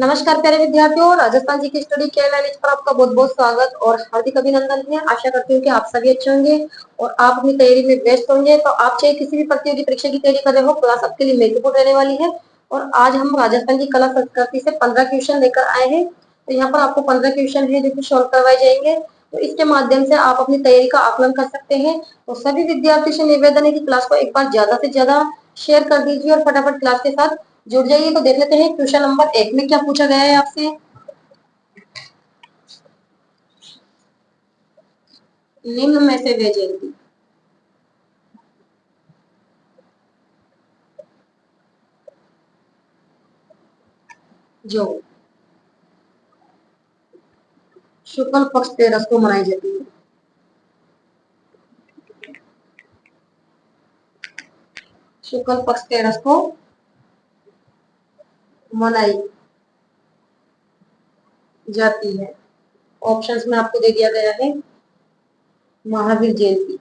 नमस्कार प्यारे विद्यार्थियों, राजस्थान जी की स्टडी के नॉलेज पर आपका बहुत बहुत स्वागत और हार्दिक अभिनंदन है। आशा करती हूँ कि आप सभी अच्छे होंगे और आप अपनी तैयारी में व्यस्त होंगे। तो आप चाहे किसी भी प्रतियोगी परीक्षा की तैयारी कर रहे हो, क्लास आपके लिए महत्वपूर्ण रहने वाली है। और आज हम राजस्थान की कला संस्कृति से 15 क्वेश्चन लेकर आए हैं। तो यहाँ पर आपको 15 क्वेश्चन है जो कि सॉल्व करवाए जाएंगे। तो इसके माध्यम से आप अपनी तैयारी का आकलन कर सकते हैं। तो सभी विद्यार्थियों से निवेदन है कि क्लास को एक बार ज्यादा से ज्यादा शेयर कर दीजिए और फटाफट क्लास के साथ जुड़ जाइए। तो देख लेते हैं क्वेश्चन नंबर 1 में क्या पूछा गया है आपसे। निम्न में से वे जयंती जो शुक्ल पक्ष तेरस को मनाई जाती है। शुक्ल पक्ष तेरस को मनाई जाती है। ऑप्शंस में आपको दे दिया गया है महावीर जयंती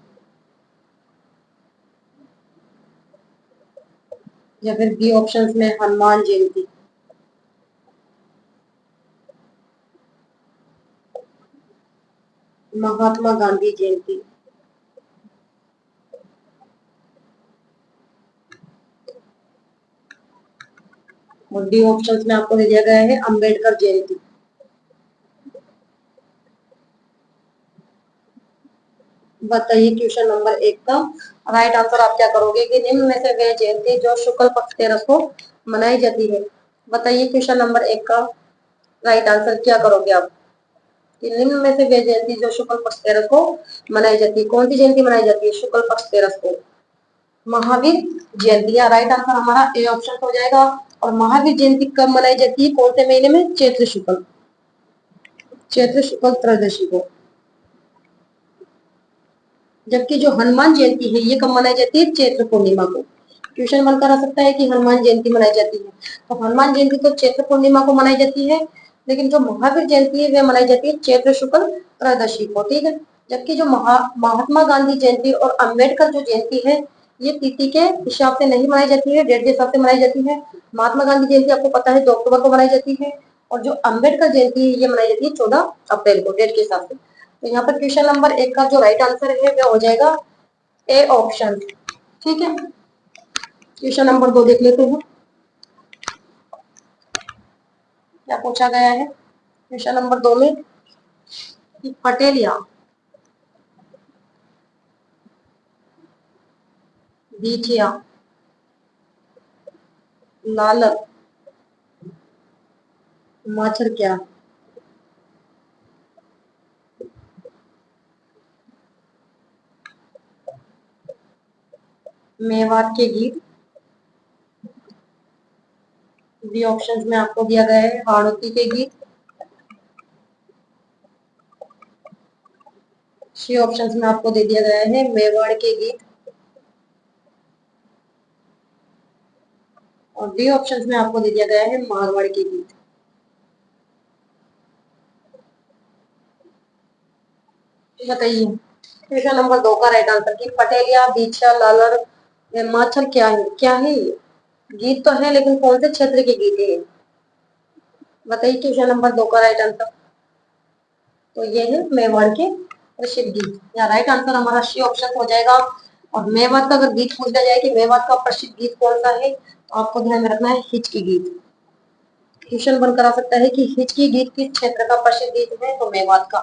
या फिर बी ऑप्शंस में हनुमान जयंती, महात्मा गांधी जयंती और डी ऑप्शंस में आपको दे दिया गया है अंबेडकर जयंती। बताइए क्वेश्चन नंबर 1 का राइट आंसर आप क्या करोगे कि निम्न में से वह जयंती जो शुक्ल पक्ष तेरस को मनाई जाती है। बताइए क्वेश्चन नंबर 1 का राइट आंसर क्या करोगे आप कि निम्न में से वह जयंती जो शुक्ल पक्ष तेरस को मनाई जाती है। कौन सी जयंती मनाई जाती है शुक्ल पक्ष तेरस को? महावीर जयंती। या राइट आंसर हमारा ए ऑप्शन हो जाएगा। और महावीर जयंती कब मनाई जाती है, कौन से महीने में? चैत्र शुक्ल त्रयोदशी को। जबकि जो हनुमान जयंती है ये कब मनाई जाती है? चैत्र पूर्णिमा को। क्वेश्चन बनकर आ सकता है कि हनुमान जयंती मनाई जाती है, तो हनुमान जयंती तो चैत्र पूर्णिमा को मनाई जाती है, लेकिन जो महावीर जयंती है वह मनाई जाती है चैत्र शुक्ल त्रयोदशी को। ठीक है। जबकि जो महात्मा गांधी जयंती और अम्बेडकर जो जयंती है ये तिथि के हिसाब से नहीं मनाई जाती है, डेट के हिसाब से मनाई जाती है। महात्मा गांधी जयंती आपको पता है 2 अक्टूबर को मनाई जाती है और जो अम्बेडकर जयंती है ये मनाई जाती है 14 अप्रैल को, डेट के हिसाब से। तो यहाँ पर क्वेश्चन नंबर 1 का जो राइट आंसर है वह हो जाएगा ए ऑप्शन। ठीक है। क्वेश्चन नंबर 2 देख लेते हैं क्या पूछा गया है। क्वेश्चन नंबर 2 में पटेलिया, बीछिया, लालर, माछर क्या? मेवात के गीत। बी ऑप्शंस में आपको दिया गया है हाड़ौती के गीत। सी ऑप्शंस में आपको दे दिया गया है मेवाड़ के गीत और डी ऑप्शंस में आपको दे दिया गया है मारवाड़ के गीत। बताइए क्वेश्चन नंबर 2 का राइट आंसर की पटेलिया, बीछा, लालर, माछर क्या है? क्या है ये? गीत तो है लेकिन कौन से क्षेत्र के गीत है? बताइए क्वेश्चन नंबर 2 का राइट आंसर। तो ये है मेवाड़ के प्रसिद्ध गीत। या राइट आंसर हमारा सी ऑप्शन हो जाएगा। और मेवात का अगर गीत पूछा जाए कि मेवात का प्रसिद्ध गीत कौन सा है, तो आपको ध्यान में रखना है हिचकी गीत। क्वेश्चन बनकर आ सकता है कि हिचकी गीत किस क्षेत्र का प्रसिद्ध गीत है, तो मेवात का।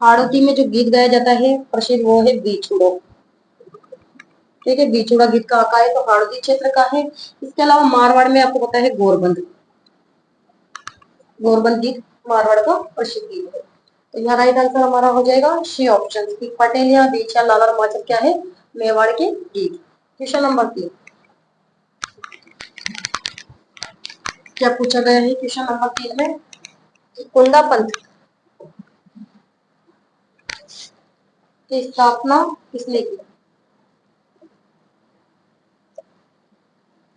हाड़ौती में जो गीत गाया जाता है प्रसिद्ध वो है बीचूड़ो। ठीक है, बीचूड़ा गीत का आका है तो हाड़ौती क्षेत्र का है। इसके अलावा मारवाड़ में आपको पता है गोरबंद, गोरबंद गीत मारवाड़ का प्रसिद्ध गीत है। तो यहाँ राइट आंसर हमारा हो जाएगा सी ऑप्शन की पटेलिया, बीछा, लालर, माचर क्या है? मेवाड़ के गीत। क्वेश्चन नंबर 3 क्या पूछा गया है क्वेश्चन नंबर 3 में कुंदा पंथ की स्थापना किसने की?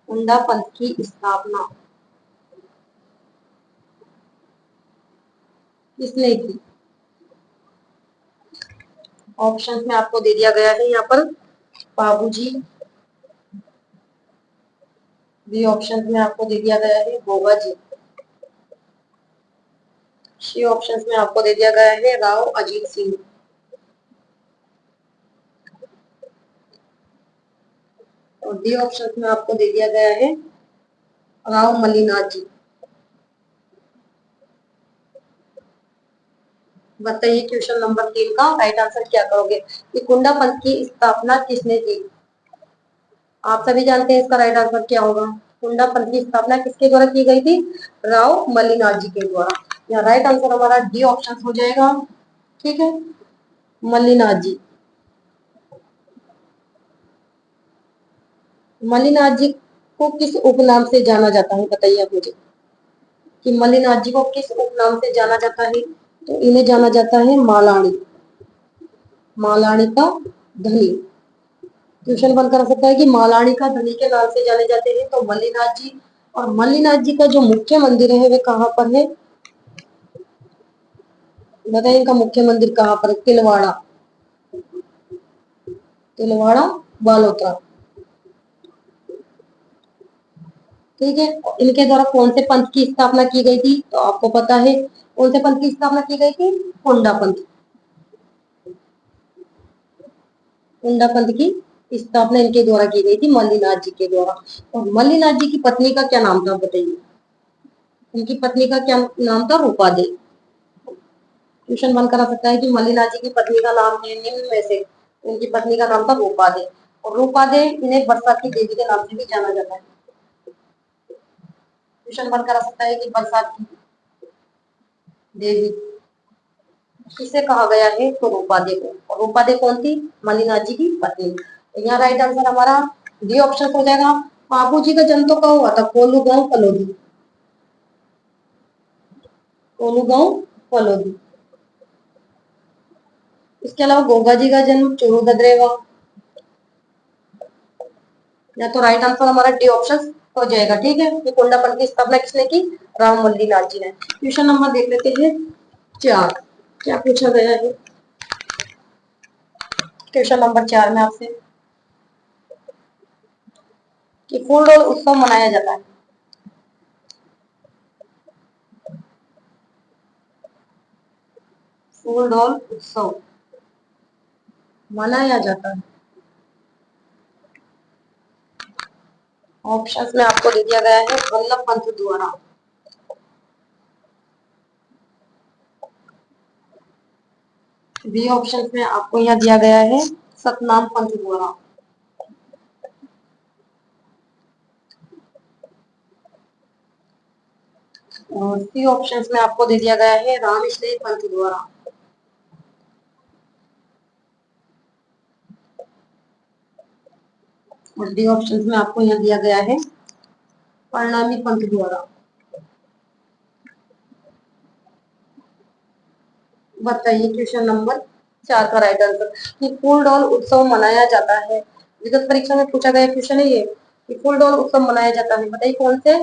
कुंदा पंथ की स्थापना किसने की? ऑप्शन में आपको दे दिया गया है यहाँ पर बाबूजी, बी ऑप्शन में आपको दे दिया गया है गोगा जी सी ऑप्शंस में आपको दे दिया गया है राव अजीत सिंह। और डी ऑप्शन में आपको दे दिया गया है राव मल्लिनाथ जी। बताइए क्वेश्चन नंबर 3 का राइट आंसर क्या करोगे कि कुंडा पंथ की स्थापना किसने की। आप सभी जानते हैं इसका राइट आंसर क्या होगा। कुंडा पंथ की स्थापना किसके द्वारा की गई थी, राव मल्लिनाथ जी के द्वारा। यहाँ राइट आंसर हमारा डी ऑप्शन हो जाएगा। ठीक है, मल्लिनाथ जी। मल्लिनाथ जी को किस उपनाम से जाना जाता है, बताइए आप मुझे कि मल्लिनाथ जी को किस उपनाम से जाना जाता है। तो इन्हें जाना जाता है मालानी, मालानी का धनी। क्वेश्चन बनकर आ सकता है कि मालानी का धनी के नाम से जाने जाते हैं तो मल्लिनाथ जी। और मल्लिनाथ जी का जो मुख्य मंदिर है वे कहाँ पर है, बताइए इनका मुख्य मंदिर कहाँ पर है। तिलवाड़ा, तिलवाड़ा बालोतरा। ठीक है, इनके द्वारा कौन से पंथ की स्थापना की गई थी, तो आपको पता है कौन से पंथ की स्थापना की गई थी, कुंडा पंथ। कुंडा पंथ की स्थापना इनके द्वारा की गई थी, मल्लिनाथ जी के द्वारा। और मल्लिनाथ जी की पत्नी का क्या नाम था, बताइए। उनकी पत्नी का क्या नाम था, रूपा दे। क्वेश्चन बनकर आ सकता है कि मल्लिनाथ जी की पत्नी का नाम है निम्न में से, उनकी पत्नी का नाम था रूपा दे। और रूपा दे इन्हें बरसात की देवी के नाम से भी जाना जाता है। क्वेश्चन बनकर आ सकता है कि बरसात की देवी किसे कहा गया है, तो रूपा दे को। और रूपा दे कौन थी, मल्लिनाथ जी की पत्नी। तो यहाँ राइट आंसर हमारा डी ऑप्शन हो जाएगा। बाबू जी का जन्म तो कब हुआ था, कोलू गांव फलोदी, कोलू गांव फलोदी। इसके अलावा गोगा जी का जन्म चूरू ददरेवा। या तो राइट आंसर हमारा डी ऑप्शन हो जाएगा। ठीक है, ये कुंडा पंथ की स्थापना किसने की, राम मल्लिनाथ जी ने। क्वेश्चन नंबर देख लेते हैं 4, क्या पूछा गया है। क्वेश्चन नंबर 4 में आपसे कि फूल डोल उत्सव मनाया जाता है। फूल डोल उत्सव मनाया जाता है। ऑप्शंस में आपको दे दिया गया है वल्लभ पंत द्वारा। बी ऑप्शन में आपको यहाँ दिया गया है सतनाम पंत द्वारा। और सी ऑप्शन में आपको दे दिया गया है राम स्नेह पंत द्वारा। और डी ऑप्शन में आपको यहाँ दिया गया है परिणामी पंत द्वारा। बताइए क्वेश्चन नंबर 4 का राइट आंसर कि फूल डोल उत्सव मनाया जाता है। विगत परीक्षा में पूछा गया क्वेश्चन है ये कि फूल डोल उत्सव मनाया जाता है। बताइए कौन से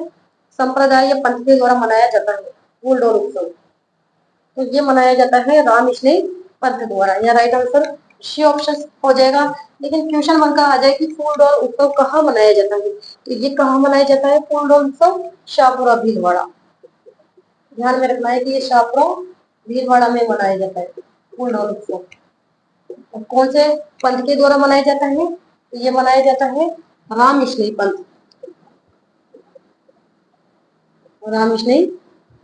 संप्रदाय या पंथ के द्वारा मनाया जाता है फूल डोल उत्सव। तो ये मनाया जाता है राम स्नेह पंथ द्वारा। यह राइट आंसर सी ऑप्शन हो जाएगा। लेकिन क्वेश्चन बनकर आ जाए कि फूल डोल उत्सव कहाँ मनाया जाता है, तो ये कहाँ मनाया जाता है फूल डोल उत्सव, शाहपुरा भीलवाड़ा। ध्यान में रखना है कि ये शाहपुरा भीलवाड़ा में मनाया जाता है फूल डोल उत्सव। और कौन से पंथ के द्वारा मनाया जाता है, तो ये मनाया जाता है राम स्नेह पंथ, राम स्नेह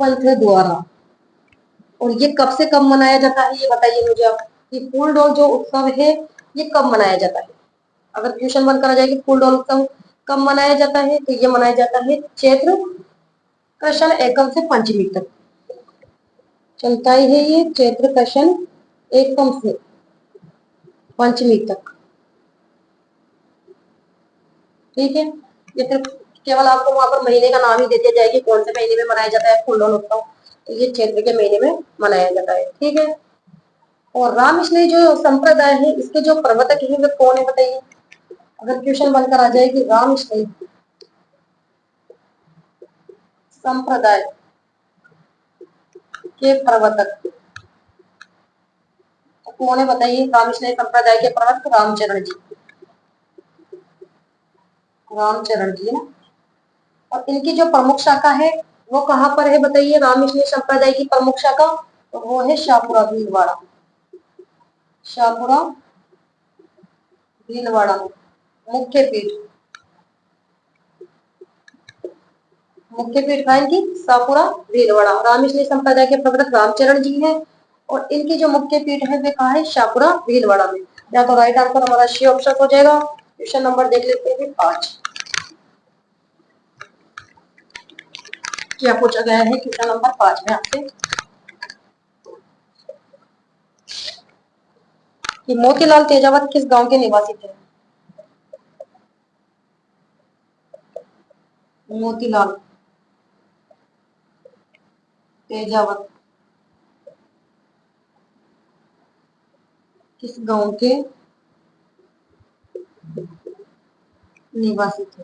पंथ द्वारा। और ये कब से कब मनाया जाता है, ये बताइए मुझे आप कि फूल डोल जो उत्सव है ये कब मनाया जाता है। अगर क्वेश्चन बनकर आ जाए कि फूल डोल उत्सव कब मनाया जाता है, तो ये मनाया जाता है चैत्र कृष्ण एकम से पंचमी तक चलता ही है। ये चैत्र कृष्ण एकम से पंचमी तक। ठीक है, ये फिर केवल आपको वहां पर महीने का नाम ही दे दिया जाएगी कौन से महीने में मनाया जाता है फूल डोल उत्सव, तो ये चैत्र के महीने में मनाया जाता है। ठीक है, और रामकृष्ण जो संप्रदाय है इसके जो प्रवर्तक है वे कौन है, बताइए। अगर क्वेश्चन बनकर आ जाए कि रामकृष्ण संप्रदाय के प्रवर्तक तो कौन है, बताइए। रामकृष्ण संप्रदाय के प्रवर्तक रामचरण जी, रामचरण जी ना। और इनकी जो प्रमुख शाखा है वो कहाँ पर है बताइए, रामकृष्ण संप्रदाय की प्रमुख शाखा? तो वो है शाहपुरा भीलवाड़ा। शाहपुरा भीलवाड़ा मुख्य पीठ। मुख्य पीठ है इनकी शाहपुरा भीलवाड़ा। रामकृष्ण संप्रदाय के प्रवर्तक रामचरण जी हैं और इनकी जो मुख्य पीठ है वे कहाँ है? शाहपुरा भीलवाड़ा में। या तो राइट आंसर हमारा सी ऑप्शन हो जाएगा। क्वेश्चन नंबर देख लेते हैं 5। क्या पूछा गया है क्वेश्चन नंबर 5 में आपसे कि मोतीलाल तेजावत किस गांव के निवासी थे? मोतीलाल तेजावत किस गांव के निवासी थे?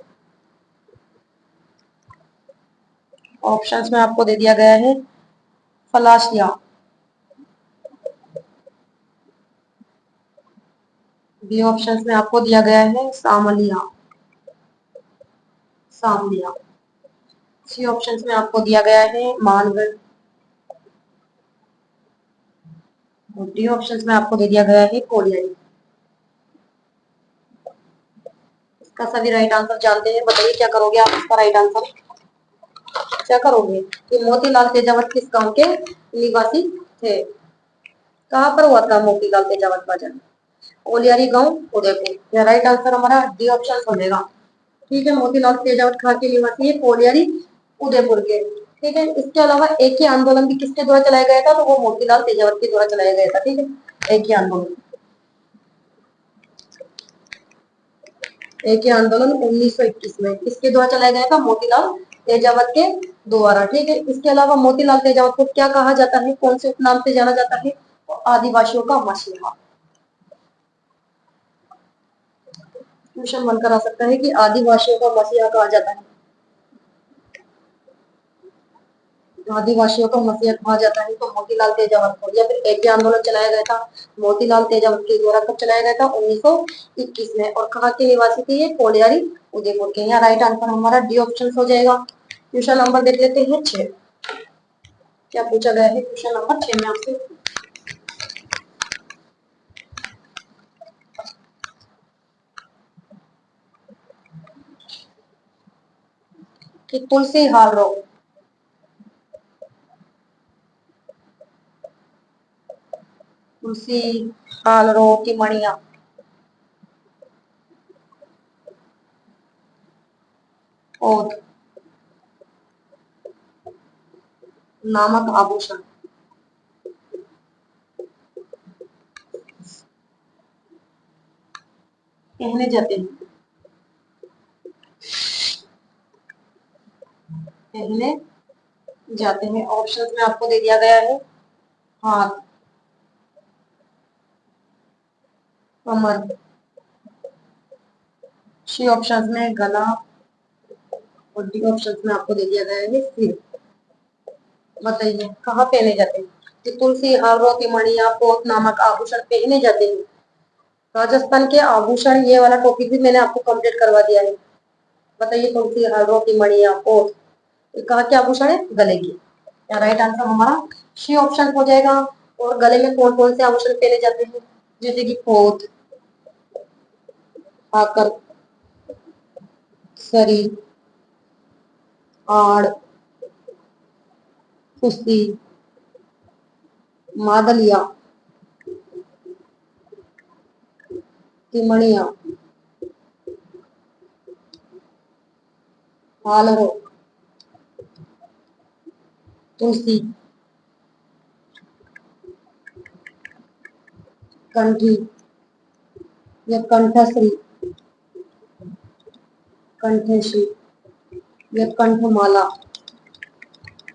ऑप्शंस में आपको दे दिया गया है फलासिया, बी ऑप्शंस में आपको दिया गया है सामलिया, सामलिया, सी ऑप्शंस में आपको दिया गया है मानगढ़ और डी ऑप्शंस में आपको दे दिया गया है कोलियरी। इसका सभी राइट आंसर जानते हैं, बताइए क्या करोगे आप इसका राइट आंसर? क्या करोगे कि मोतीलाल तेजावत किस गांव के निवासी थे? कहाँ पर हुआ था मोतीलाल तेजावत का जन्म? कोलियारी गांव उदयपुर। राइट आंसर हमारा डी ऑप्शन हो जाएगा। ठीक है, मोतीलाल तेजावत कहाँ के निवासी है? कोलियारी उदयपुर के। ठीक है, इसके अलावा एक ही आंदोलन भी किसके द्वारा चलाया गया था? तो वो मोतीलाल तेजावत के द्वारा चलाया गया था। ठीक है, एक ही आंदोलन, एक ही आंदोलन 1921 में किसके द्वारा चलाया गया था? मोतीलाल तेजावत के द्वारा। ठीक है, इसके अलावा मोतीलाल तेजावत को क्या कहा जाता है, कौन से उपनाम से जाना जाता है? तो आदिवासियों का मसीहा। क्वेश्चन बनकर आ सकता है कि आदिवासियों का मसीहा कहा जाता है, आदिवासियों का मसीहा कहा जाता है तो मोतीलाल तेजावत को। या फिर एक ही आंदोलन चलाया गया था मोतीलाल तेजावत के द्वारा, कब चलाया गया था? 1921 में। और कहाँ के निवासी थे ये? कोलियारी उदयपुर के। यहाँ राइट आंसर हमारा डी ऑप्शन हो जाएगा। क्वेश्चन नंबर देख लेते हैं 6। क्या पूछा गया है क्वेश्चन नंबर 6 में आपसे कि तुलसी हाल रोग, तुलसी हाल रोग की मणिया और नामक आभूषण कहने जाते हैं, कहने जाते हैं। ऑप्शंस में आपको दे दिया गया है हाथ, कमर, सी ऑप्शंस में गला और डी ऑप्शंस में आपको दे दिया गया है सिर। बताइए कहाँ पहने जाते हैं? कि तुलसी हार रोती मणिया पोत नामक आभूषण पहने जाते हैं। राजस्थान के आभूषण, ये वाला टॉपिक भी मैंने आपको कंप्लीट करवा दिया है। बताइए तुलसी हार रोती मणिया पोत, ये कहाँ के आभूषण है? गले की। या राइट आंसर हमारा सी ऑप्शन हो जाएगा। और गले में कौन कौन से आभूषण पहने जाते हैं? जैसे कि पोत, आकर, सरी, आड़, कुश्ती, मादलिया, तिमणिया, हालरो, तुलसी, कंठी या कंठश्री, कंठश्री या कंठमाला।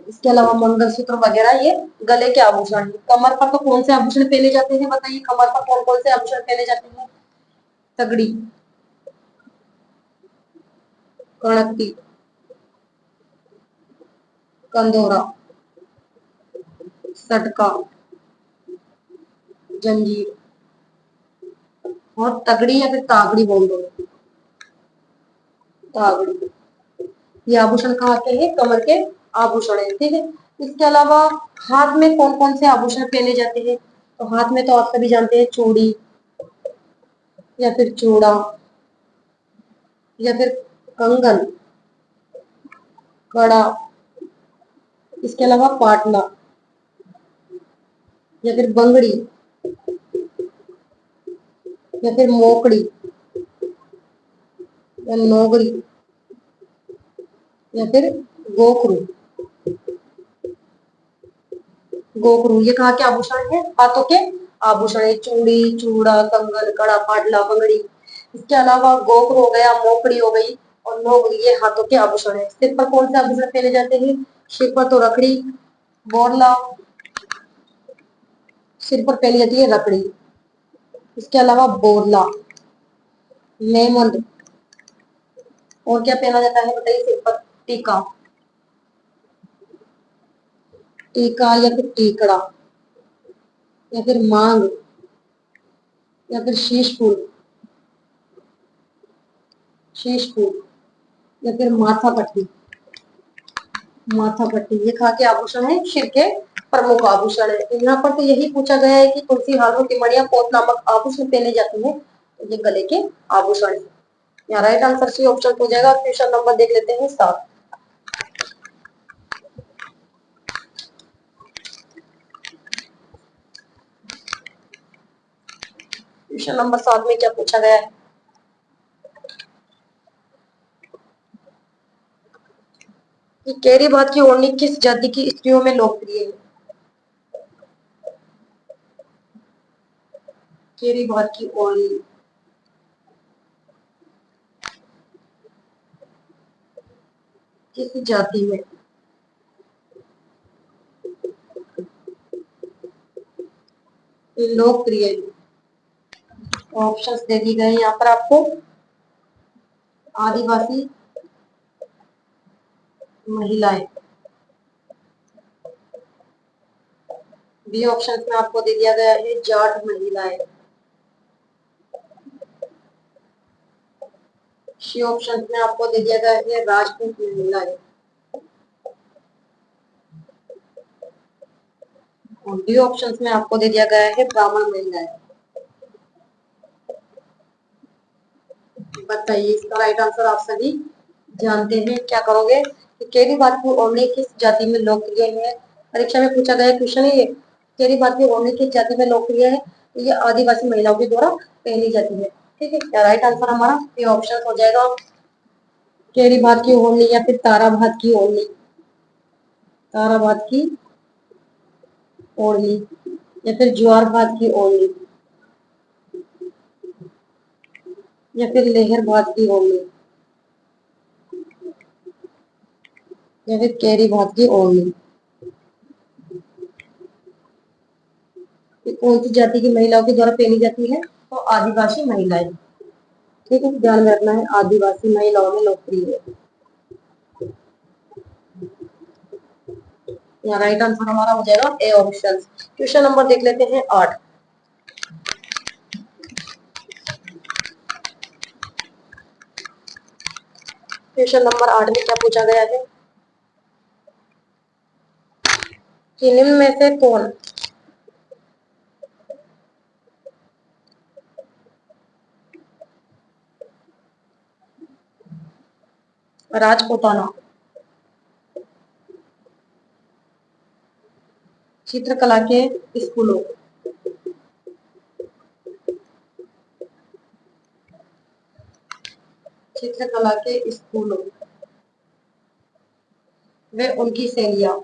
इसके अलावा मंगलसूत्र वगैरह ये गले के आभूषण। कमर पर तो कौन से आभूषण पहने जाते हैं? बताइए कमर पर कौन कौन से आभूषण पहने जाते हैं? तगड़ी, कणकती, कंदोरा, सटका, जंजीर और तगड़ी या फिर तागड़ी बोल दो, तागड़ी। ये आभूषण कहाँ के हैं? कमर के आभूषण है, ठीक है। इसके अलावा हाथ में कौन कौन से आभूषण पहने जाते हैं? तो हाथ में तो आप सभी जानते हैं, चूड़ी या फिर चूड़ा या फिर कंगन, कड़ा, इसके अलावा पाटला या फिर बंगड़ी या फिर मोकड़ी या नोगरी या फिर गोखरू। गोखरू ये कहाँ के आभूषण है? हाथों के आभूषण है। चूड़ी, चूड़ा, कंगन, कड़ा, पाटला, बंगड़ी। इसके अलावा गोखरू हो गया, मोकड़ी हो गई और नोगरी, ये हाथों के आभूषण है। सिर पर कौन से आभूषण पहने जाते हैं? सिर पर तो रखड़ी, बोरला, सिर पर पहनी जाती है रखड़ी। इसके अलावा बोरला, मेहंद, और क्या पहना जाता है बताइए सिर पर? टीका, टीका या फिर टीकड़ा या फिर मांग या फिर शीश फूल, शीश फूल या फिर माथा पट्टी, माथा पट्टी। ये कहाँ के आभूषण है? सिर के प्रमुख आभूषण है। तो यहाँ पर तो यही पूछा गया है कि तुलसी, हारों की मणियां, पोत नामक आभूषण पहने जाते हैं, तो ये गले के आभूषण है। यहाँ राइट आंसर सी ऑप्शन हो जाएगा। क्वेश्चन नंबर देख लेते हैं 7। क्वेश्चन नंबर 7 में क्या पूछा गया है कि केरी बात की ओढ़नी किस जाति की स्त्रियों में लोकप्रिय है? केरी बात की ओढ़नी किस जाति में लोकप्रिय है? ऑप्शंस दे दी गए यहाँ पर आपको। आदिवासी महिलाएं, बी ऑप्शन में आपको दे दिया गया है जाट महिलाएं, सी ऑप्शन में आपको दे दिया गया है राजपूत महिलाएं, और डी ऑप्शन में आपको दे दिया गया है ब्राह्मण महिलाएं। बताइए इसका राइट आंसर आप सभी जानते हैं। क्या करोगे कि केरी बात की ओढ़नी किस जाति में लोकप्रिय है? परीक्षा में पूछा गया क्वेश्चन है ये। केरी बात की ओढ़नी किस जाति में लोकप्रिय है? तो ये आदिवासी महिलाओं के द्वारा पहनी जाती है, ठीक है। क्या राइट आंसर हमारा ये ऑप्शन हो जाएगा? केरी भात की ओढ़नी या फिर तारा भात की ओढ़नी, तारा भात की ओढ़नी या फिर ज्वार भात की ओढ़नी या फिर लेहर भात की ओढ़नी या फिर केरी भात की ओढ़नी। ये कौन सी जाति की महिलाओं के द्वारा पहनी जाती है? तो आदिवासी महिलाएं, ठीक है, ध्यान में रखना है, आदिवासी महिलाओं में लोकप्रिय है। यहाँ राइट आंसर हमारा हो जाएगा ए ऑप्शन। क्वेश्चन नंबर देख लेते हैं 8। क्वेश्चन नंबर 8 में क्या पूछा गया है कि निम्न में से कौन राजपूताना चित्रकला के स्कूलों, चित्रकला के स्कूलों वे उनकी शैलियां,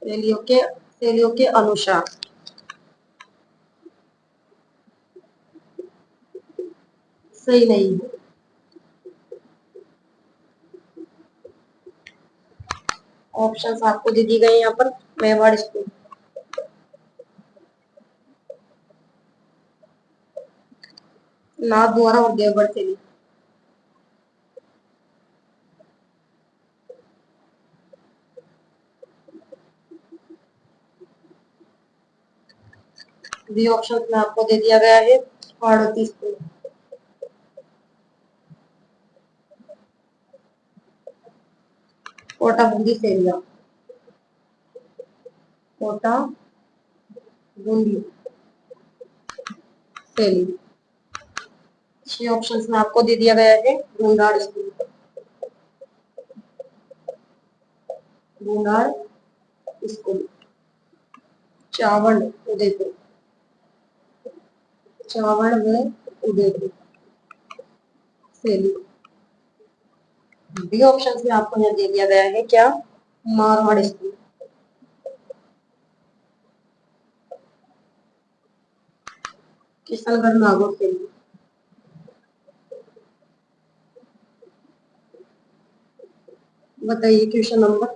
शैलियों के अनुसार सही नहीं है। ऑप्शंस आपको दे दी गए यहाँ पर। मेवाड़ स्कूल, नाथ द्वारा और देवगढ़ शैली। बी ऑप्शन में आपको दे दिया गया है हाड़ौती स्कूल, कोटा बूंदी सेलिया, कोटा बूंदी सेली। 6 ऑप्शंस में आपको दे दिया गया है। ढूंढाड़ स्कूल, ढूंढाड़ स्कूल, चावड़ उदयपुर, चावड़ में उदयपुर सेली। बी ऑप्शन में आपको यहाँ दे दिया गया है क्या, मारवाड़ स्कूल, किशनगढ़ नागौर सेली। बताइए क्वेश्चन नंबर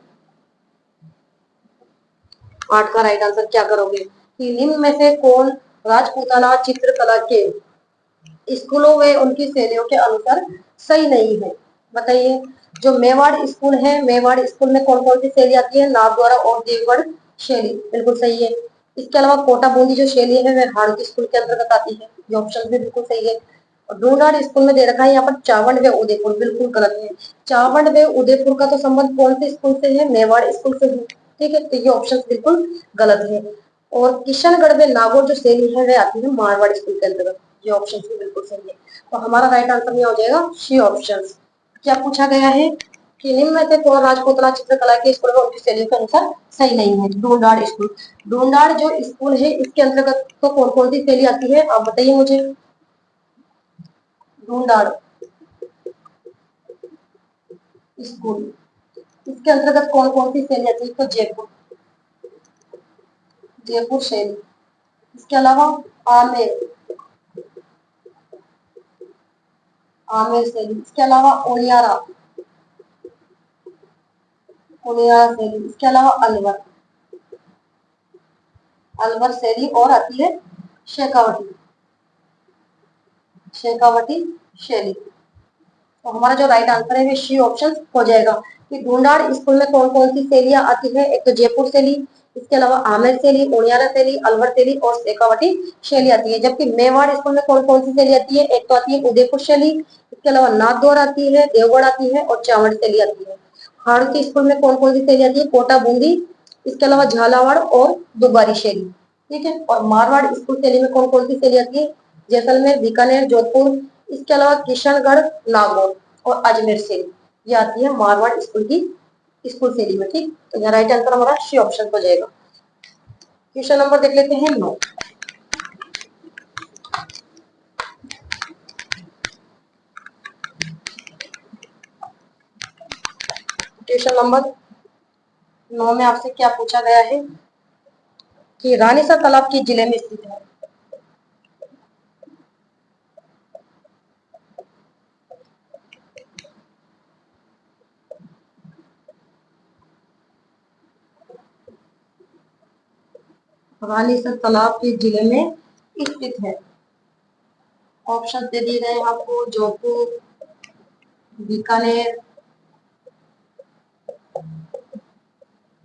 8 का राइट आंसर क्या करोगे कि निम्न में से कौन राजपूताना चित्रकला के स्कूलों में उनकी शैलियों के अनुसार सही नहीं है। बताइए। जो मेवाड़ स्कूल है, मेवाड़ स्कूल में कौन कौन सी शैली आती है, नागद्वारा और देवगढ़ शैली, बिल्कुल सही है। इसके अलावा कोटा बूंदी जो शैली है वह हाड़ौती स्कूल के अंतर्गत आती है, ये ऑप्शन भी बिल्कुल सही है। और ढूंढाड़ स्कूल में दे रखा है यहाँ पर चावड़ व उदयपुर, बिल्कुल गलत है। चावड़ व उदयपुर का तो संबंध कौन से स्कूल से है, मेवाड़ स्कूल से है। ठीक है, तो ये ऑप्शन बिल्कुल गलत है। और किशनगढ़ में नागौर जो शैली है वह आती है मारवाड़ स्कूल के अंतर्गत, ये ऑप्शन भी बिल्कुल सही है। तो हमारा राइट आंसर यहाँ हो जाएगा सी ऑप्शन। क्या पूछा गया है कि निम्न में से कौन राजपूताना चित्रकला के स्कूल में उनकी शैली के अनुसार सही नहीं है। ढूंढाड़ स्कूल, ढूंढाड़ जो स्कूल है इसके अंतर्गत तो कौन कौन सी शैली आती है आप बताइए मुझे। ढूंढाड़ स्कूल, इसके अंतर्गत कौन कौन सी शैली आती है, तो जयपुर, जयपुर शैली। इसके अलावा आमेर, आमेर शैली। इसके अलावा ओनियारा, ओनियारा शैली। इसके अलावा अलवर, अलवर शैली। और आती है शेखावटी, शेखावटी शैली। तो हमारा जो राइट आंसर है वो सी ऑप्शन हो जाएगा कि ढूंढाड़ स्कूल में कौन कौन सी शैलियां आती है। एक तो जयपुर शैली, इसके अलावा आमेर शैली, ओनियारा शैली, अलवर शैली और शेखावटी शैली आती है। जबकि मेवाड़ स्कूल में कौन कौन सी शैली आती है, एक तो आती है उदयपुर शैली, इसके अलावा नागौर आती है, देवगढ़ आती है और चावड़ शैली आती है। हाड़ौती स्कूल में कौन कौन सी शैली आती है, कोटा बूंदी, इसके अलावा झालावाड़ और दुबारी शैली। ठीक है, और मारवाड़ स्कूल शैली में कौन कौन सी शैली आती है, जैसलमेर, बीकानेर, जोधपुर, इसके अलावा किशनगढ़, नागौर और अजमेर शैली, ये आती है मारवाड़ स्कूल की स्कूल शैली में। ठीक, तो यहाँ राइट आंसर हमारा सी ऑप्शन हो जाएगा। क्वेश्चन नंबर देख लेते हैं 9। क्वेश्चन नंबर 9 में आपसे क्या पूछा गया है कि रानीसर तालाब किस जिले में स्थित है। रानीसर तालाब किस जिले में स्थित है। ऑप्शन दे दिए गए हैं आपको, जोधपुर, बीकानेर।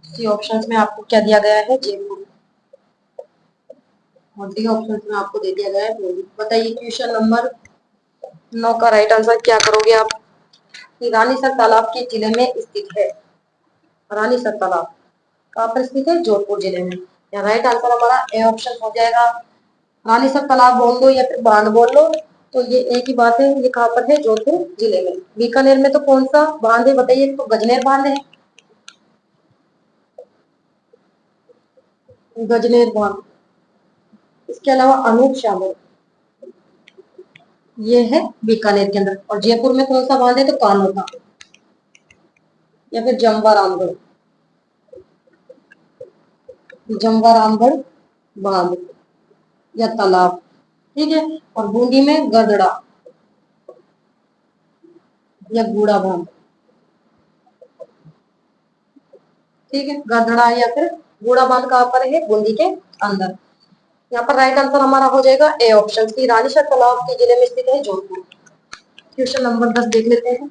सी ऑप्शंस में आपको क्या दिया गया है, जयपुर। और डी ऑप्शन में आपको दे दिया गया है दिल्ली। बताइए क्वेश्चन नंबर 9 का राइट आंसर क्या करोगे आप कि रानीसर तालाब के जिले में स्थित है। रानीसर तालाब कहाँ पर स्थित है, जोधपुर जिले में। या राइट आंसर हमारा ए ऑप्शन हो जाएगा। रानीसर तालाब बोल दो या फिर बांध बोल लो, तो ये एक ही बात है। ये कहाँ पर है, जोधपुर जिले में। बीकानेर में तो कौन सा बांध है बताइए, तो गजनेर बांध है, गजनेर बांध। इसके अलावा अनूप शामिल, ये है बीकानेर के अंदर। और जयपुर में कौन सा बांध है, तो कान्हो का या फिर जमवा रामगढ़, जमवा रामगढ़ बांध या तालाब। ठीक है, और बूंदी में गदड़ा या गूड़ा बांध। ठीक है, गदड़ा या फिर गूड़ा बांध कहाँ पर है, बूंदी के अंदर। यहाँ पर राइट आंसर हमारा हो जाएगा ए ऑप्शन की रानीसर तालाब के जिले में स्थित है जोधपुर। क्वेश्चन नंबर 10 देख लेते हैं।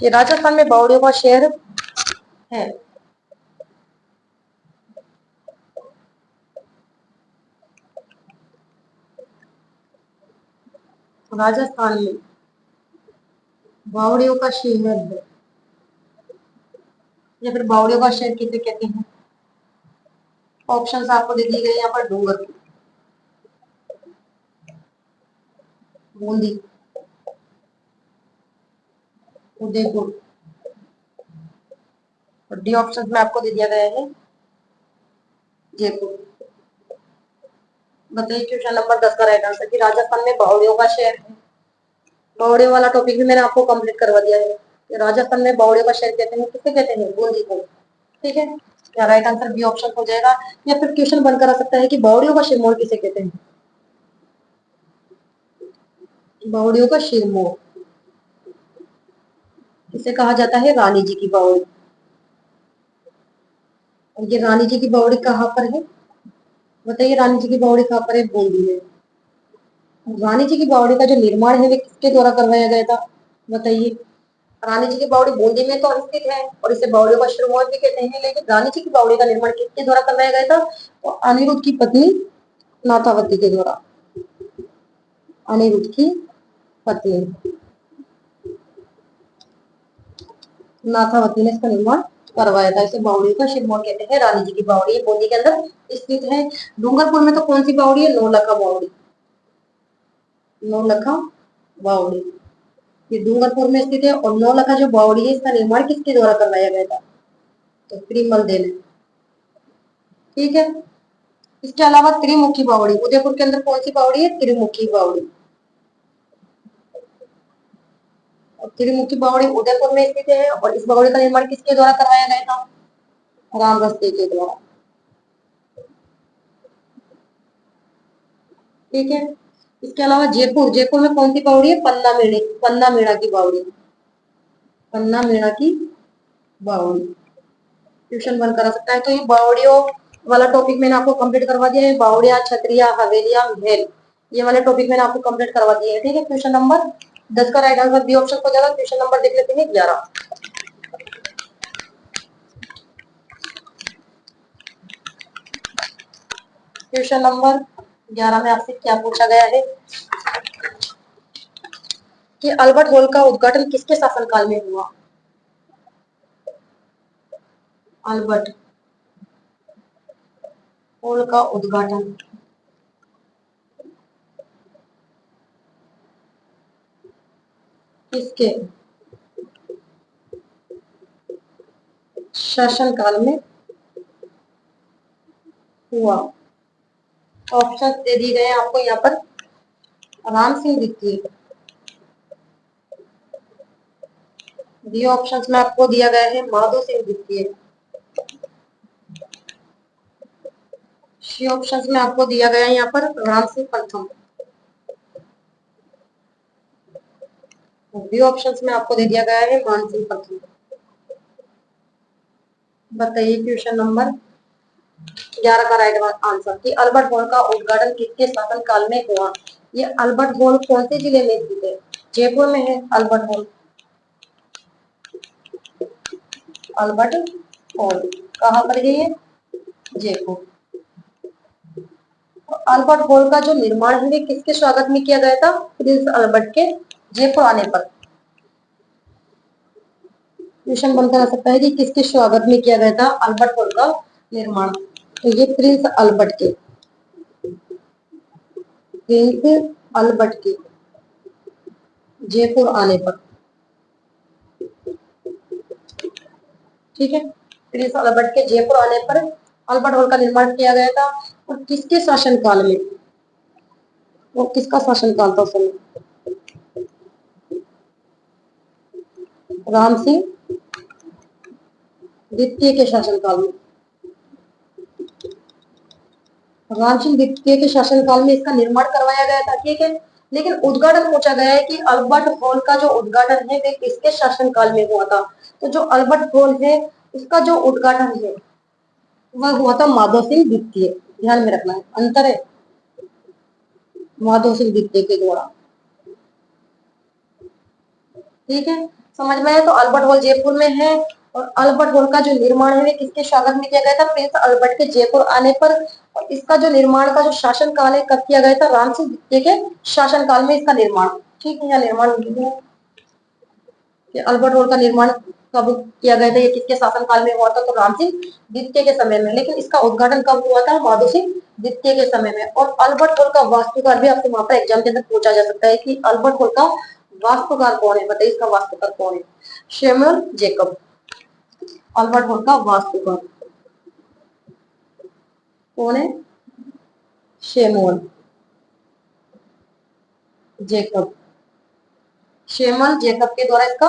ये राजस्थान में बावड़ियों का शहर है। राजस्थान में बावड़ियों का शहर है, या फिर बावड़ियों का शहर किसे कहते हैं? ऑप्शंस आपको दे दिए गए यहाँ पर। डूंगरपुर, बूंदी, उदयपुर, और डी ऑप्शन में आपको दे दिया गया है जयपुर। बताइए क्वेश्चन नंबर 10 का राइट आंसर कि राजस्थान में बावड़ियों का शहर है। बावड़ियों वाला टॉपिक भी मैंने आपको कंप्लीट करवा दिया है कि राजस्थान में बावड़ियों का शहर कहते हैं, किसे कहते हैं? बूंदी को। ठीक है, क्या राइट आंसर बी ऑप्शन हो जाएगा? या फिर क्वेश्चन बनकर आ सकता है कि बावड़ियों का सिरमौर किसे कहते हैं? बावड़ियों का सिरमौर इसे कहा जाता है रानी जी की बावड़ी। और ये रानी जी की बावड़ी कहाँ पर है? बताइए, रानी जी की बावड़ी कहाँ पर है? बूंदी में। रानी जी की बावड़ी का जो निर्माण है वे किसके द्वारा करवाया गया था? बताइए। रानी जी की बावड़ी बूंदी में तो स्थित है और इसे बावड़ियों का सिरमौर भी कहते हैं, लेकिन रानी जी की बावड़ी का निर्माण किसके द्वारा करवाया गया था? तो अनिरुद्ध की पत्नी नाथावती के द्वारा। अनिरुद्ध की पत्नी नाथावती ने इसका निर्माण करवाया था। इसे बावड़ियों का सिरमौर कहते हैं। रानी जी की बावड़ी बूंदी के अंदर स्थित है। डूंगरपुर में तो कौन सी बावड़ी है? नौलखा बावड़ी। नौलखा बावड़ी ये डूंगरपुर में स्थित है। और नौलखा जो बावड़ी है इसका निर्माण किसके द्वारा करवाया गया था? तो परिमल देव। ठीक है, इसके अलावा त्रिमुखी बावड़ी, उदयपुर के अंदर कौन सी बावड़ी है? त्रिमुखी बावड़ी। और त्रिमुखी बावड़ी उदयपुर में स्थित है और इस बावड़ी का निर्माण किसके द्वारा करवाया गया था? राम रस्ते के द्वारा। ठीक है, इसके अलावा जयपुर, जयपुर में कौन सी बावड़ी है? पन्ना मेड़ा की बावड़ी। पन्ना मेड़ा की बावड़ी ट्यूशन बन करा सकता है। तो ये बावड़ियों वाला टॉपिक मैंने आपको कंप्लीट करवा दिया है। बावड़िया, छतरिया, हवेलिया, महल, ये वाले टॉपिक मैंने आपको कंप्लीट करवा दिए हैं। ठीक है, क्वेश्चन नंबर 10 का राइट आंसर बी ऑप्शन हो जाएगा। क्वेश्चन नंबर देख लेते हैं 11। क्वेश्चन नंबर 11 में आपसे क्या पूछा गया है कि अल्बर्ट हॉल का उद्घाटन किसके शासनकाल में हुआ? अल्बर्ट हॉल का उद्घाटन किसके शासनकाल में हुआ? ऑप्शन दे दिए गए हैं आपको यहाँ पर। राम सिंह द्वितीय। बी ऑप्शन में आपको दिया गया है माधो सिंह द्वितीय। सी ऑप्शन में आपको दिया गया है यहाँ पर राम सिंह प्रथम। बी ऑप्शन में आपको दे दिया गया है मान सिंह प्रथम। बताइए क्वेश्चन नंबर 11 का राइट आंसर कि अल्बर्ट हॉल का उद्घाटन किसके शासन काल में हुआ? ये अल्बर्ट हॉल कौन से जिले में स्थित है? जयपुर में है अल्बर्ट हॉल। अल्बर्ट हॉल कहाँ पर है ये? जयपुर। अल्बर्ट हॉल का जो निर्माण है किसके स्वागत में किया गया था? प्रिंस अल्बर्ट के जयपुर आने पर। क्वेश्चन बनकर आ सकता है कि किसके स्वागत में किया गया था अल्बर्ट हॉल का निर्माण? तो ये प्रिंस अल्बर्ट के जयपुर आने पर। ठीक है, प्रिंस अल्बर्ट के जयपुर आने पर अल्बर्ट हॉल का निर्माण किया गया था। और किसके शासन काल में? वो किसका शासन काल था उस समय? राम सिंह द्वितीय के शासन काल में। राम सिंह द्वितीय के शासन काल में इसका निर्माण करवाया गया था। ठीक है, लेकिन उद्घाटन पूछा गया है कि अल्बर्ट हॉल का जो उद्घाटन है वे किसके शासन काल में हुआ था? तो जो अल्बर्ट हॉल है उसका जो उद्घाटन है वह हुआ था माधव सिंह द्वितीय। ध्यान में रखना है, अंतर है, माधव सिंह द्वितीय के द्वारा। ठीक है, समझ में आया? तो अल्बर्ट हॉल जयपुर में है और अल्बर्ट हॉल का जो निर्माण है किसके स्वागत में किया गया था? प्रिंस अल्बर्ट के जयपुर आने पर। और इसका जो निर्माण का जो शासन काल है कब किया गया था? राम सिंह द्वितीय के शासन काल में इसका निर्माण ठीक है, यहाँ निर्माण कि अल्बर्ट हॉल का निर्माण कब किया गया था, ये किसके शासनकाल में हुआ था, तो राम सिंह द्वितीय के समय में। लेकिन इसका उद्घाटन कब हुआ था, माधो सिंह द्वितीय के समय में। और अल्बर्ट हॉल का वास्तुकार भी आपसे वहां पर एग्जाम के अंदर पूछा जा सकता है कि अल्बर्ट हॉल का वास्तुकार कौन है, बताइए इसका वास्तुकार कौन है। Samuel Jacob. अल्बर्ट हॉल का वास्तुकार कौन है, सैमुअल जैकब। सैमुअल जैकब के द्वारा इसका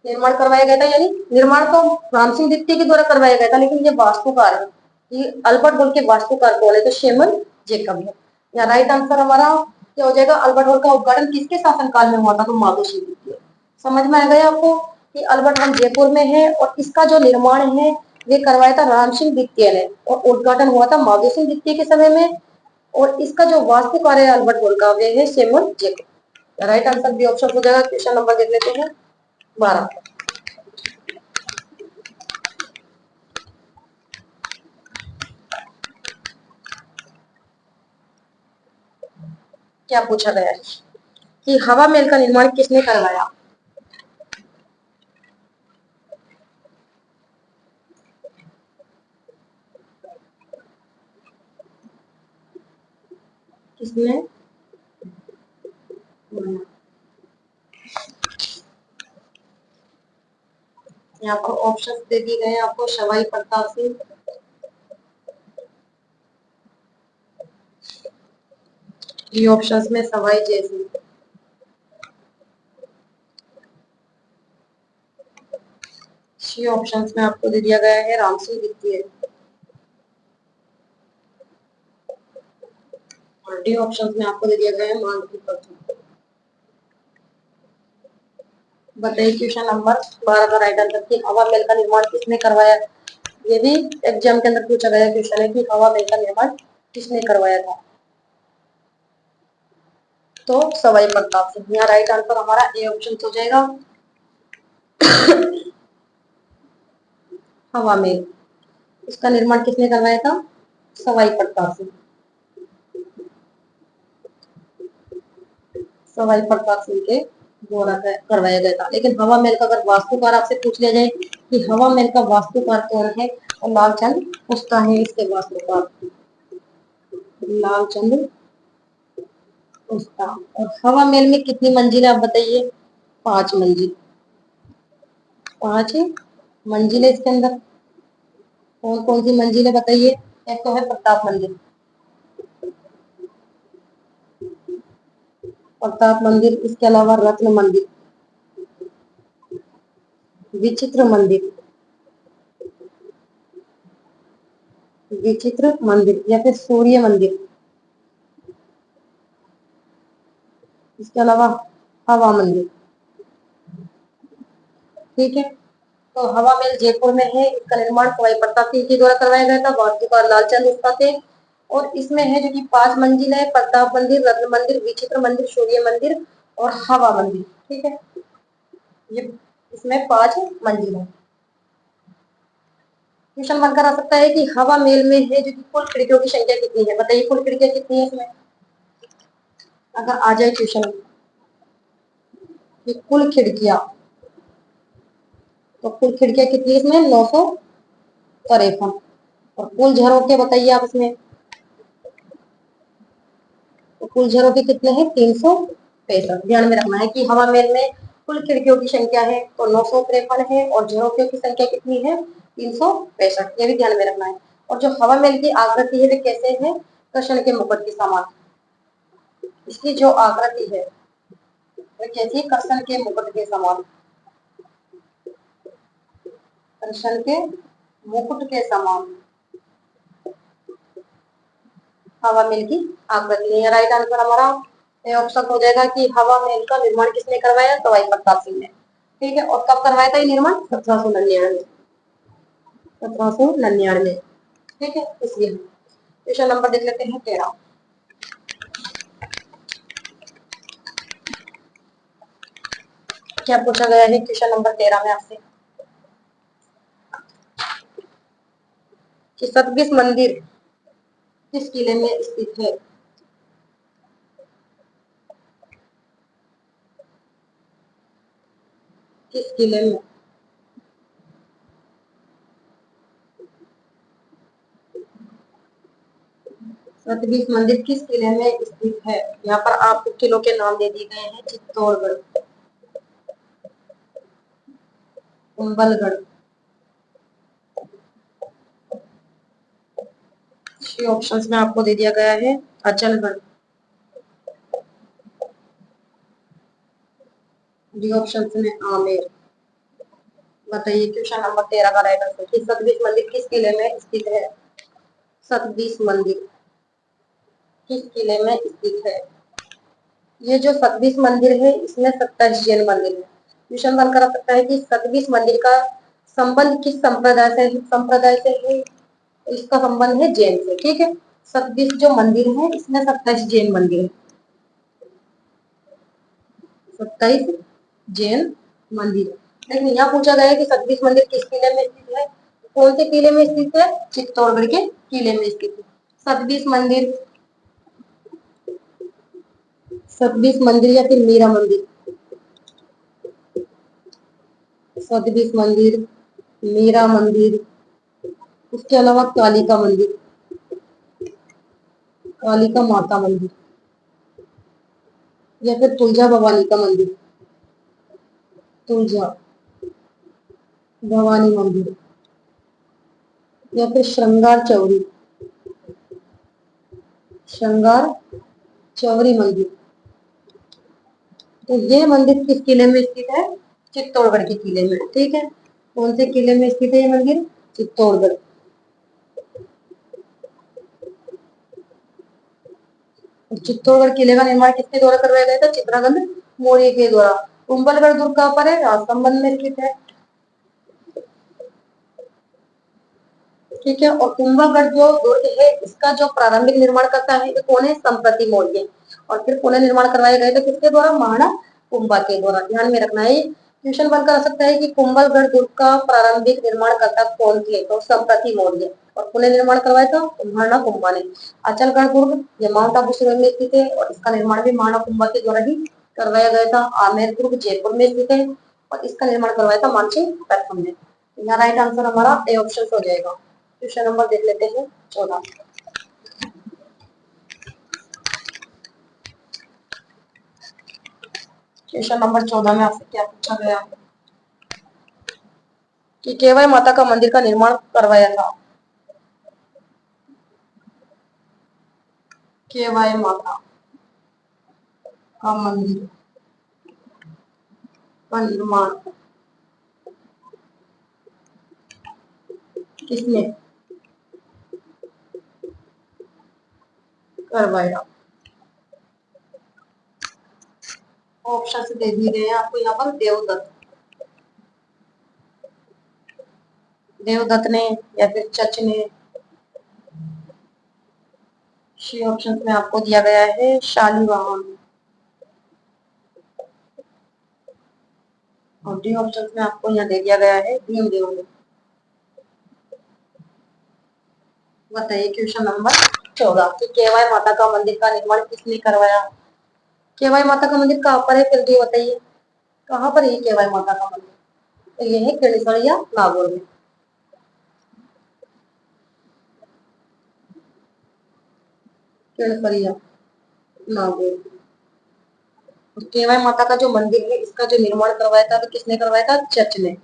निर्माण करवाया गया था। यानी निर्माण तो राम सिंह द्वितीय के द्वारा करवाया गया था, लेकिन ये वास्तुकार है कि अल्बर्ट हॉल के वास्तुकार कौन है, तो सैमुअल जैकब है। यहाँ राइट आंसर हमारा क्या हो जाएगा, अल्बर्ट हॉल का उद्घाटन किसके शासनकाल में हुआ था, तो माधो सिंह द्वितीय। समझ में आ गया आपको कि अल्बर्ट हॉल जयपुर में है और इसका जो निर्माण है ये करवाया था राम सिंह द्वितीय ने, और उद्घाटन हुआ था माधो सिंह द्वितीय के समय में। और इसका जो वास्तुकार है अल्बर्ट हॉल का वे है Samuel Jacob. Right answer B option हो जाएगा। क्वेश्चन नंबर देख लेते हैं 12। क्या पूछा गया है कि हवा महल का निर्माण किसने करवाया। किसने, यहाँ पर ऑप्शन दे दिए गए हैं आपको। सवाई प्रताप सिंह, बी ऑप्शन में सवाई जयसिंह, सी ऑप्शन में आपको दे दिया गया है राम सिंह द्वितीय, और डी ऑप्शन में आपको दे दिया गया है मानसिंह प्रथम। बताइए क्वेश्चन नंबर 12 का राइट आंसर कि हवा महल का निर्माण किसने करवाया। ये भी एग्जाम के अंदर पूछा गया क्वेश्चन है कि हवा महल का निर्माण किसने करवाया था, तो सवाई प्रताप सिंह। यहाँ राइट आंसर हमारा ए ऑप्शन हो जाएगा, हवा महल। इसका निर्माण किसने करवाया था, सवाई प्रताप सिंह। सवाई प्रताप सिंह के द्वारा करवाया गया था। लेकिन हवा महल का अगर वास्तुकार आपसे पूछ लिया जाए कि हवा महल का वास्तुकार कौन है, तो लालचंद पुस्ता है इसके वास्तुकार, लालचंद पुस्ता। और हवा महल में कितनी मंजिल है आप बताइए, 5 मंजिल। 5 मंजिल है इसके अंदर। कौन कौन सी मंजिल है बताइए। एक तो है प्रताप मंदिर, प्रताप मंदिर, इसके अलावा रत्न मंदिर, विचित्र मंदिर, विचित्र मंदिर या फिर सूर्य मंदिर, इसके अलावा हवा मंदिर। ठीक है, तो हवा महल जयपुर में है। इसका निर्माण सवाई प्रताप सिंह के द्वारा करवाया गया था, वास्तुकार लालचंद गुप्ता थे। और इसमें है जो कि 5 मंजिल है, प्रताप मंदिर, रत्न मंदिर, विचित्र मंदिर, सूर्य मंदिर और हवा मंदिर। ठीक है, ये इसमें 5 मंजिल है। क्वेश्चन बनकर आ सकता है कि हवा महल में है जो कि कुल खिड़कियों की संख्या कितनी है, बताइए कुल खिड़कियां कितनी है इसमें। अगर आ जाए क्वेश्चन कि कुल खिड़कियां, तो कुल खिड़कियां कितनी है इसमें, 953। और कुल झरोखे बताइए आप इसमें, तो कुल झरोखे कितने हैं, 365। ध्यान में रखना है कि हवा महल में कुल खिड़कियों की संख्या है तो 953 है, और झरोखियों की संख्या कितनी है, 365। ये भी ध्यान में रखना है। और जो हवा महल की आकृति है वो कैसे है, कृष्ण के मुकुट के समान। इसकी जो आकृति है वो कैसी है, कृष्ण के मुकुट के समान, कृष्ण के मुकुट के समान हवा महल की आकृति है। राइट आंसर हमारा ऑप्शन हो जाएगा कि हवा महल का निर्माण किसने करवाया, सवाई प्रताप सिंह ने। ठीक है, और कब करवाया था ये निर्माण, 1799, 1799। ठीक है, इसलिए क्वेश्चन नंबर देख लेते हैं 13। क्या पूछा गया है क्वेश्चन नंबर 13 में आपसे कि सतविश मंदिर किस किले में स्थित है। किस किले में? सतबीज मंदिर किस किले में स्थित है? यहाँ पर आपको किलों के नाम दे दिए गए हैं। चित्तौड़गढ़, कुंभलगढ़, सी ऑप्शंस में आपको दे दिया गया है। अचलगढ़, डी ऑप्शन में आमेर। बताइए क्वेश्चन नंबर 13 का राइट आंसर कि सतबीज मंदिर किस किले में स्थित है? सतबीज मंदिर किस किले में स्थित है? ये जो सतबीज मंदिर है इसमें 27 जैन मंदिर है। क्वेश्चन बनकर आ सकता है कि सतबीज मंदिर का संबंध किस संप्रदाय से है? इसका संबंध है जैन से। ठीक है, सतबीज जो मंदिर है इसमें 27 जैन मंदिर है। 27 जैन मंदिर। लेकिन यहाँ पूछा गया है कि सतबीज मंदिर किस किले में स्थित है? कौन से किले में स्थित है? चित्तौड़गढ़ के किले में स्थित है। सतबीज मंदिर, सतबीज मंदिर या फिर मीरा मंदिर? सतबीज मंदिर, मीरा मंदिर, उसके अलावा कालिका मंदिर, कालिका माता मंदिर, या फिर तुलजा भवानी का मंदिर, तुलजा भवानी मंदिर, या फिर श्रृंगार चौरी, श्रृंगार चौरी मंदिर। तो ये मंदिर किस किले में स्थित है? चित्तौड़गढ़ के किले में। ठीक है, कौन से किले में स्थित है ये मंदिर? चित्तौड़गढ़। चित्तौड़गढ़ किले का निर्माण किसके द्वारा करवाया गया था? चित्रांगद मौर्य के द्वारा। कुंभलगढ़ दुर्ग कहाँ पर है? राजसमंद में स्थित है। ठीक है, और कुंभलगढ़ जो दुर्ग है इसका जो प्रारंभिक निर्माण करता है ये कौन है? संप्रति मौर्य। और फिर पुनः निर्माण करवाया गया था किसके द्वारा? महाराणा कुंभा के द्वारा। ध्यान में रखना है। क्वेश्चन बनकर आ सकता है कि कुंभलगढ़ दुर्ग का प्रारंभिक निर्माण करता कौन थे? तो संप्रति मौर्य। और पुनः निर्माण करवाया था महाराणा कुंभा ने। अचलगढ़ दुर्ग ये माउंट आबू शहर में स्थित है और इसका निर्माण भी महाराणा कुंभा के द्वारा ही करवाया गया था। आमेर दुर्ग जयपुर में स्थित है और इसका निर्माण करवाया था मानसिंह प्रथम ने। यहाँ राइट आंसर हमारा ए ऑप्शन हो जाएगा। क्वेश्चन नंबर देख लेते हैं 14। क्वेश्चन नंबर 14 में आपसे क्या पूछा गया कि केवई माता का मंदिर का निर्माण करवाया था? केवई माता का मंदिर का निर्माण किसने करवाया? ऑप्शन से दे दिए गए हैं आपको यहाँ पर। देवदत्त, देवदत्त ने, या फिर चच ने। सी ऑप्शन में आपको दिया गया है शालीवाहन। और डी ऑप्शन में आपको यहाँ दे दिया गया है भीमदेव ने। बताइए क्वेश्चन नंबर 14 कि केवाई माता का मंदिर का निर्माण किसने करवाया? केवाई माता का मंदिर कहाँ पर है? फिर भी बताइए कहाँ पर है केवाई माता का मंदिर? तो ये है केड़ीसर या नागौर में। केड़सरिया, नागौर। केवाई माता का जो मंदिर है इसका जो निर्माण करवाया था तो किसने करवाया था? चच ने।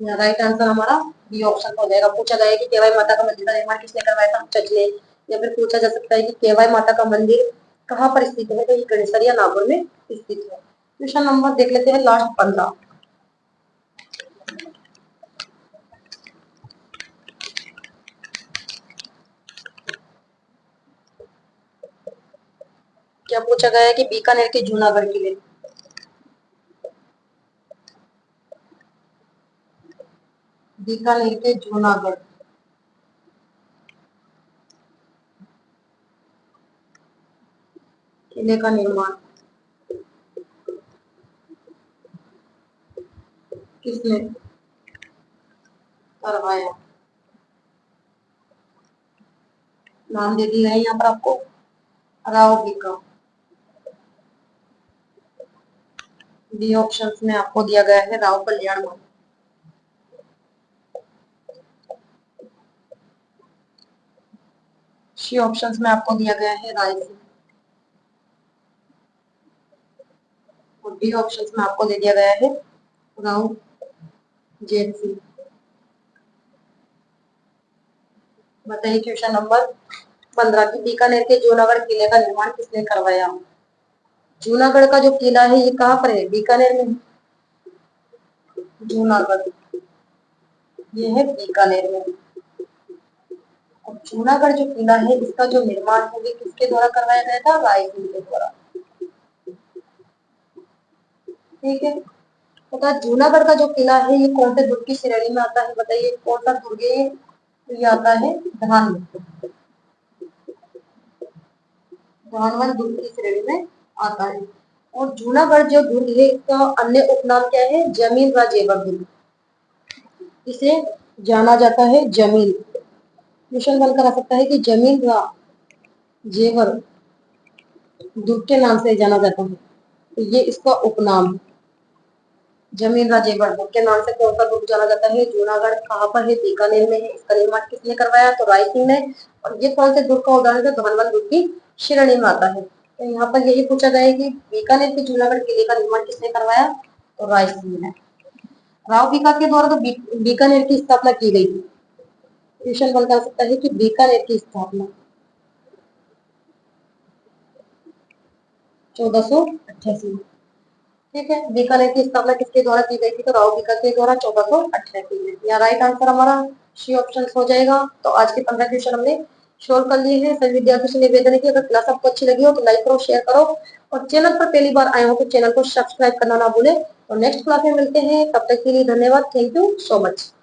राइट आंसर हमारा बी ऑप्शन हो जाएगा। पूछा गया है कि केवाई माता का मंदिर का निर्माण किसने करवाया था? चच ने। या फिर पूछा जा सकता है कि केवाई माता का मंदिर कहाँ पर स्थित है? तो ये गणेशर या नागौर में स्थित है। क्वेश्चन नंबर देख लेते हैं लास्ट 15। क्या पूछा गया है कि बीकानेर के जूनागढ़ किले, बीकानेर के जूनागढ़ किले का निर्माण किसने करवाया? नाम दे दिया है यहाँ पर आपको। राव बीका, बी ऑप्शन में आपको दिया गया है राव कल्याण मान। सी ऑप्शन में आपको दिया गया है रायसेन। और डी ऑप्शन में आपको दे दिया गया है राव जेठ सिंह। बताइए क्वेश्चन नंबर 15 की बीकानेर के जूनागढ़ किले का निर्माण किसने करवाया। जूनागढ़ का जो किला है ये कहाँ पर है, बीकानेर में। जूनागढ़ ये है बीकानेर में। और जूनागढ़ जो किला है इसका जो निर्माण है ये किसके द्वारा करवाया गया था, राय सिंह के द्वारा। ठीक है, तो जूनागढ़ का जो किला है ये कौन से दुर्ग की श्रेणी में आता है, बताइए कौन सा दुर्ग है। तो ये आता है धानवद दुर्ग की श्रेणी में आता है। और जूनागढ़ जो दुर्ग है इसका अन्य उपनाम क्या है, जमीन व जेवर दुर्ग, इसे जाना जाता है जमीन। क्वेश्चन बनकर आ सकता है कि जमीन व जेवर दुर्ग के नाम से जाना जाता है, तो ये इसका उपनाम। जमीन व जेवर दुर्ग के नाम से कौन सा दुर्ग जाना जाता है, जूनागढ़ कहाँ पर है, बीकानेर में है। इसका निर्माण किसने करवाया, तो राय सिंह ने। और ये कौन से दुर्ग का उदाहरण है, धानवद दुर्ग की श्रेणी में आता है। तो यहाँ पर यही पूछा जाए कि बीकानेर के जूनागढ़ किले का निर्माण किसने करवाया, तो राय सिंह ने। राव बीका के द्वारा तो बीकानेर की स्थापना की गई थी। क्वेश्चन बनता सकता है कि बीकानेर की स्थापना 1488 में। ठीक है, बीकानेर की स्थापना किसके द्वारा की गई थी, तो राव बीका के द्वारा 1488 में। या राइट आंसर हमारा सी ऑप्शन हो जाएगा। तो आज के 15 क्वेश्चन हमने सोल्व कर लिए हैं। सभी विद्यार्थियों से निवेदन है कि अगर क्लास आपको अच्छी लगी हो तो लाइक करो, शेयर करो, और चैनल पर पहली बार आए हो तो चैनल को सब्सक्राइब करना ना भूले। और नेक्स्ट क्लास में मिलते हैं, तब तक के लिए धन्यवाद। Thank you so much.